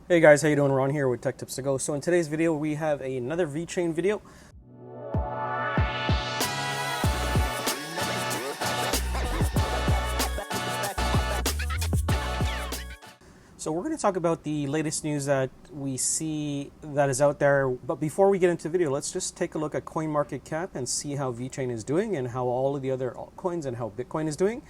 Hey guys, how you doing? Ron here with TechTipsToGo. So in today's video, we have another Vechain video. So we're going to talk about the latest news that we see that is out there. But before we get into the video, let's just take a look at CoinMarketCap and see how Vechain is doing and how all of the other altcoins and how Bitcoin is doing.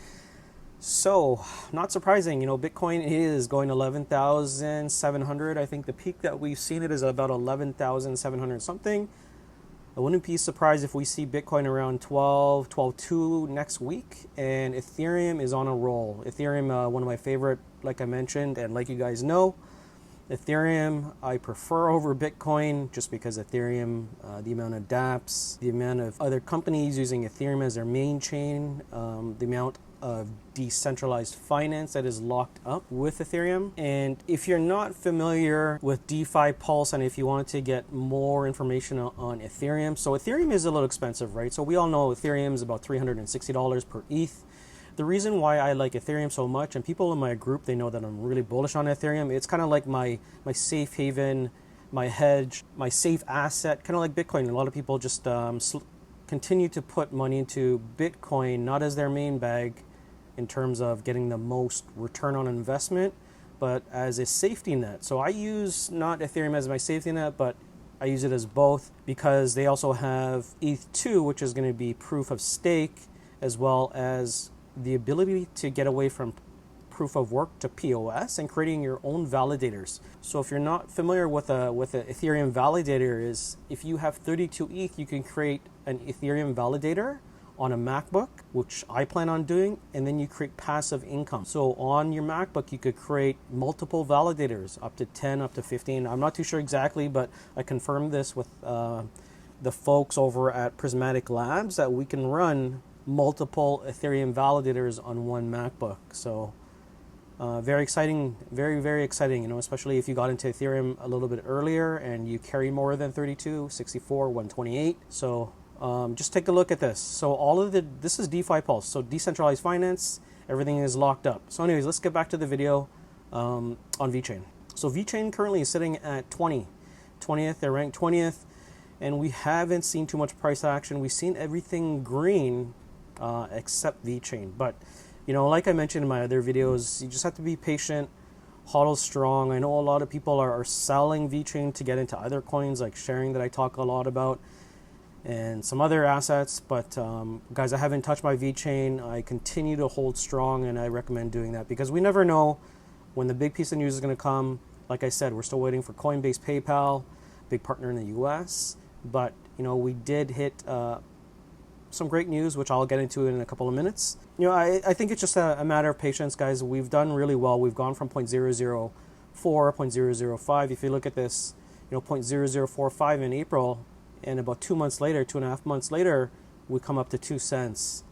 So, not surprising, Bitcoin is going to 11,700. I think the peak that we've seen it is about 11,700 something. I wouldn't be surprised if we see Bitcoin around 12.2 next week. And Ethereum is on a roll. Ethereum, one of my favorite, like I mentioned, and like you guys know, Ethereum I prefer over Bitcoin just because Ethereum, the amount of dApps, the amount of other companies using Ethereum as their main chain, the amount of decentralized finance that is locked up with Ethereum. And if you're not familiar with DeFi Pulse and if you want to get more information on Ethereum, so Ethereum is a little expensive, right? So we all know Ethereum is about $360 per ETH. The reason why I like Ethereum so much, and people in my group, they know that I'm really bullish on Ethereum. It's kind of like my safe haven, my hedge, my safe asset, kind of like Bitcoin. A lot of people just continue to put money into Bitcoin, not as their main bag in terms of getting the most return on investment, but as a safety net. So I use not Ethereum as my safety net, but I use it as both because they also have ETH2, which is going to be proof of stake, as well as the ability to get away from proof of work to POS and creating your own validators. So if you're not familiar with a Ethereum validator, is if you have 32 ETH, you can create an Ethereum validator on a MacBook, which I plan on doing, and then you create passive income. So on your MacBook, you could create multiple validators, up to 10, up to 15. I'm not too sure exactly, but I confirmed this with the folks over at Prismatic Labs that we can run multiple Ethereum validators on one MacBook. So very exciting, very, very exciting, especially if you got into Ethereum a little bit earlier and you carry more than 32, 64, 128. So just take a look at this. So this is DeFi Pulse. So decentralized finance, everything is locked up. So anyways, let's get back to the video on Vechain. So Vechain currently is sitting at 20th. They're ranked 20th. And we haven't seen too much price action. We've seen everything green except Vechain. But, like I mentioned in my other videos, you just have to be patient, hodl strong. I know a lot of people are selling Vechain to get into other coins like sharing that I talk a lot about and some other assets. But guys, I haven't touched my Vechain. I continue to hold strong, and I recommend doing that because we never know when the big piece of news is going to come. Like I said, we're still waiting for Coinbase, PayPal, big partner in the US. But, we did hit some great news, which I'll get into in a couple of minutes. I think it's just a matter of patience, guys. We've done really well. We've gone from 0.004, 0.005. If you look at this, 0.0045 in April, and about 2.5 months later, we come up to 2 cents.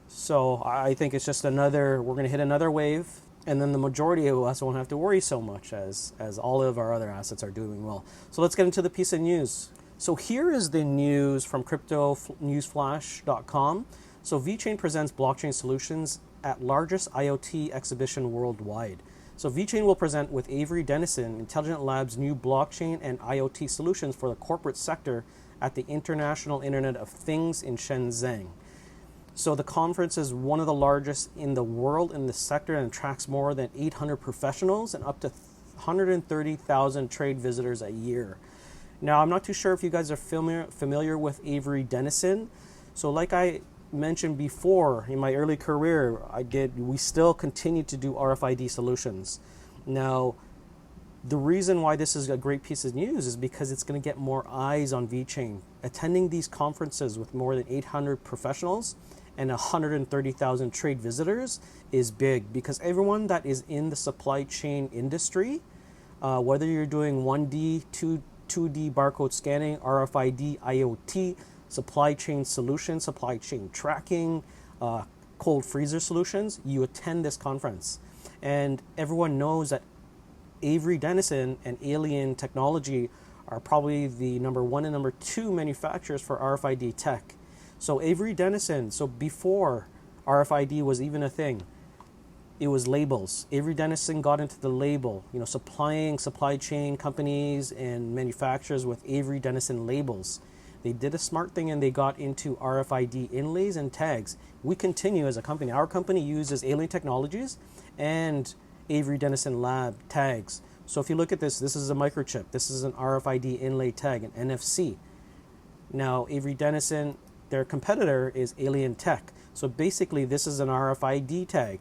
So I think it's just we're going to hit another wave. And then the majority of us won't have to worry so much as all of our other assets are doing well. So let's get into the piece of news. So here is the news from cryptonewsflash.com. So Vechain presents blockchain solutions at largest IoT exhibition worldwide. So Vechain will present with Avery Dennison, Intelligent Labs' new blockchain and IoT solutions for the corporate sector at the International Internet of Things in Shenzhen. So the conference is one of the largest in the world in the sector and attracts more than 800 professionals and up to 130,000 trade visitors a year. Now, I'm not too sure if you guys are familiar with Avery Dennison. So like I mentioned before, in my early career, we still continue to do RFID solutions. Now, the reason why this is a great piece of news is because it's going to get more eyes on Vechain. Attending these conferences with more than 800 professionals and 130,000 trade visitors is big because everyone that is in the supply chain industry, whether you're doing 1D, 2D barcode scanning, RFID, IoT, supply chain solutions, supply chain tracking, cold freezer solutions, you attend this conference. And everyone knows that Avery Dennison and Alien Technology are probably the number 1 and number 2 manufacturers for RFID tech. So Avery Dennison, so before RFID was even a thing, it was labels. Avery Dennison got into the label, supplying supply chain companies and manufacturers with Avery Dennison labels. They did a smart thing and they got into RFID inlays and tags. We continue as a company. Our company uses Alien Technologies and Avery Dennison Lab tags. So if you look at this is a microchip. This is an RFID inlay tag, an NFC. Now, Avery Dennison, their competitor is Alien Tech. So basically, this is an RFID tag.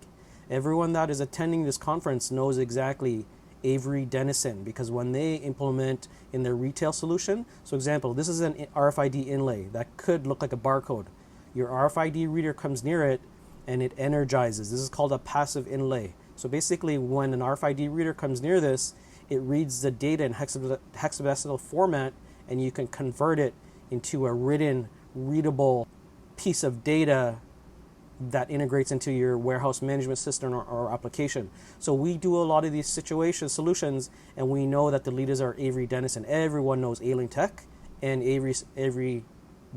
Everyone that is attending this conference knows exactly Avery Dennison, because when they implement in their retail solution, so example, this is an RFID inlay that could look like a barcode. Your RFID reader comes near it and it energizes. This is called a passive inlay. So basically, when an RFID reader comes near this, it reads the data in hexadecimal format, and you can convert it into a written, readable piece of data that integrates into your warehouse management system or application. So we do a lot of these solutions, and we know that the leaders are Avery Dennison. Everyone knows Alien Tech and Avery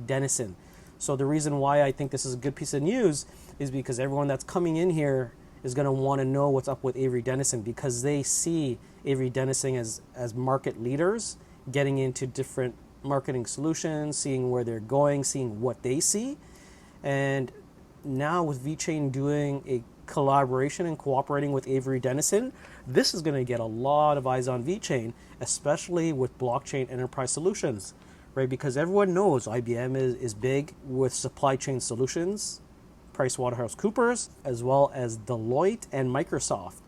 Dennison. So the reason why I think this is a good piece of news is because everyone that's coming in here is going to want to know what's up with Avery Dennison, because they see Avery Dennison as market leaders, getting into different marketing solutions, seeing where they're going, seeing what they see. And now with Vechain doing a collaboration and cooperating with Avery Dennison, this is going to get a lot of eyes on Vechain, especially with blockchain enterprise solutions, right? Because everyone knows IBM is big with supply chain solutions, PricewaterhouseCoopers, as well as Deloitte and Microsoft.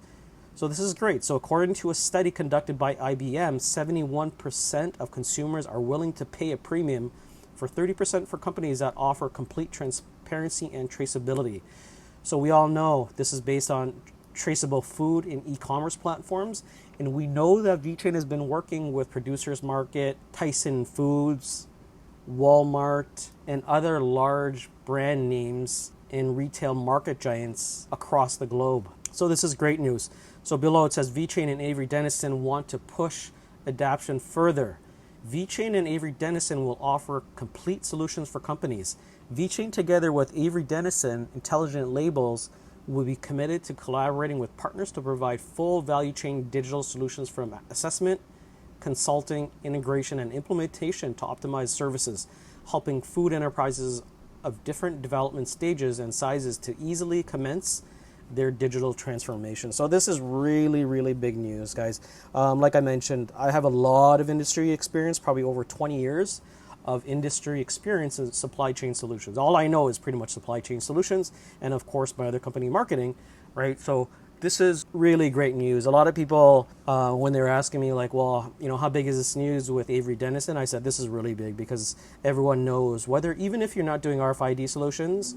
So this is great. So according to a study conducted by IBM, 71% of consumers are willing to pay a premium for 30% for companies that offer complete transparency and traceability. So we all know this is based on traceable food in e-commerce platforms. And we know that Vechain has been working with Producers Market, Tyson Foods, Walmart, and other large brand names in retail market giants across the globe. So this is great news. So below it says Vechain and Avery Dennison want to push adoption further. Vechain and Avery Dennison will offer complete solutions for companies. Vechain, together with Avery Dennison Intelligent Labels, will be committed to collaborating with partners to provide full value chain digital solutions from assessment, consulting, integration, and implementation to optimize services, helping food enterprises of different development stages and sizes to easily commence their digital transformation. So this is really, really big news, guys. Like I mentioned, I have a lot of industry experience, probably over 20 years of industry experience in supply chain solutions. All I know is pretty much supply chain solutions, and of course my other company, marketing, right? So this is really great news. A lot of people, when they're asking me like, well, how big is this news with Avery Dennison? I said, this is really big because everyone knows, even if you're not doing RFID solutions,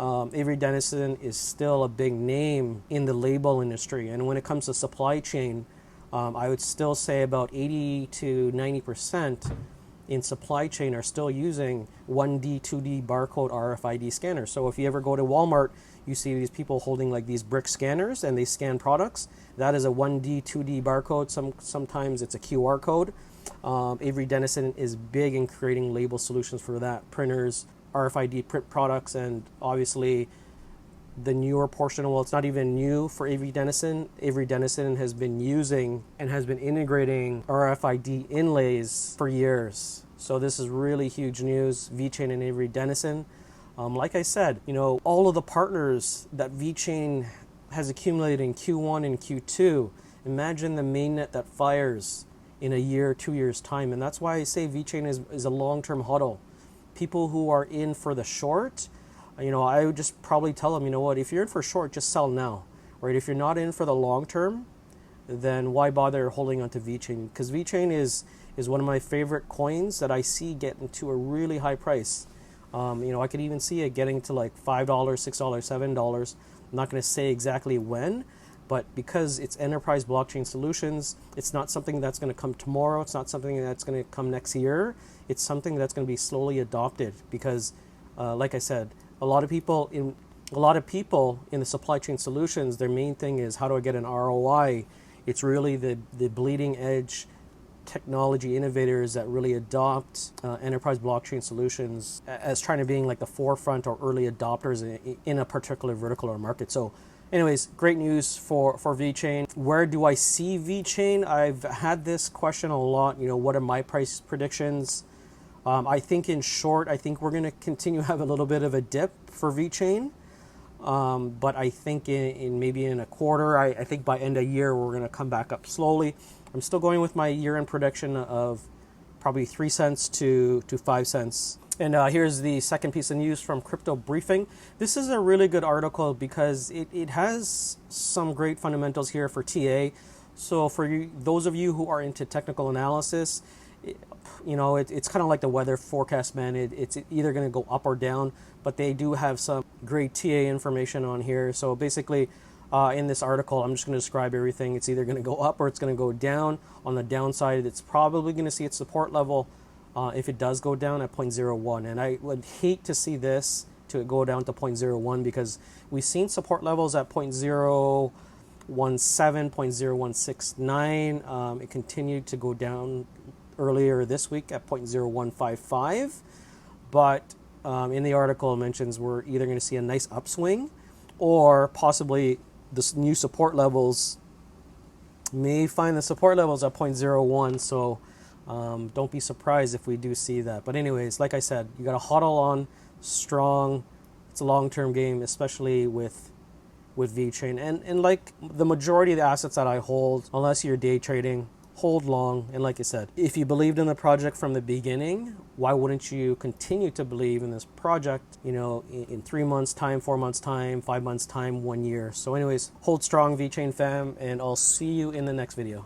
Avery Dennison is still a big name in the label industry. And when it comes to supply chain, I would still say about 80 to 90% in supply chain are still using 1D, 2D barcode RFID scanners. So if you ever go to Walmart, you see these people holding like these brick scanners and they scan products. That is a 1D, 2D barcode. Sometimes it's a QR code. Avery Dennison is big in creating label solutions for that. Printers, RFID print products, and obviously the newer portion, well, it's not even new for Avery Dennison. Avery Dennison has been using and has been integrating RFID inlays for years. So this is really huge news, Vechain and Avery Dennison. Like I said, all of the partners that Vechain has accumulated in Q1 and Q2, imagine the mainnet that fires in a year, 2 years' time. And that's why I say Vechain is a long-term huddle. People who are in for the short, I would just probably tell them, if you're in for short, just sell now, right? If you're not in for the long term, then why bother holding on to Vechain? Because Vechain is one of my favorite coins that I see getting to a really high price. I could even see it getting to like $5, $6, $7. I'm not going to say exactly when, but because it's enterprise blockchain solutions, it's not something that's going to come tomorrow. It's not something that's going to come next year. It's something that's going to be slowly adopted because, like I said, a lot of people in the supply chain solutions, their main thing is how do I get an ROI? It's really the bleeding edge technology innovators that really adopt enterprise blockchain solutions as trying to being like the forefront or early adopters in a particular vertical or market. So Anyways, great news for Vechain. Where do I see Vechain? I've had this question a lot. What are my price predictions? I think in short, I think we're going to continue to have a little bit of a dip for Vechain. But I think in maybe in a quarter, I think by end of year, we're going to come back up slowly. I'm still going with my year-end prediction of probably 3 cents to 5 cents. And here's the second piece of news from Crypto Briefing. This is a really good article because it has some great fundamentals here for TA. So for those of you who are into technical analysis, it's kind of like the weather forecast, man. It's either going to go up or down, but they do have some great TA information on here. So basically, in this article, I'm just going to describe everything. It's either going to go up or it's going to go down. On the downside, it's probably going to see its support level if it does go down at 0.01. And I would hate to see this to go down to 0.01 because we've seen support levels at 0.017, 0.0169. It continued to go down earlier this week at 0.0155. But in the article, it mentions we're either going to see a nice upswing or possibly the new support levels may find the support levels at 0.01. So don't be surprised if we do see that. But anyways, like I said, you got to huddle on strong. It's a long-term game, especially with Vechain. And like the majority of the assets that I hold, unless you're day trading, hold long. And like I said, if you believed in the project from the beginning, why wouldn't you continue to believe in this project, in 3 months time, 4 months time, 5 months time, 1 year. So anyways, hold strong, Vechain fam, and I'll see you in the next video.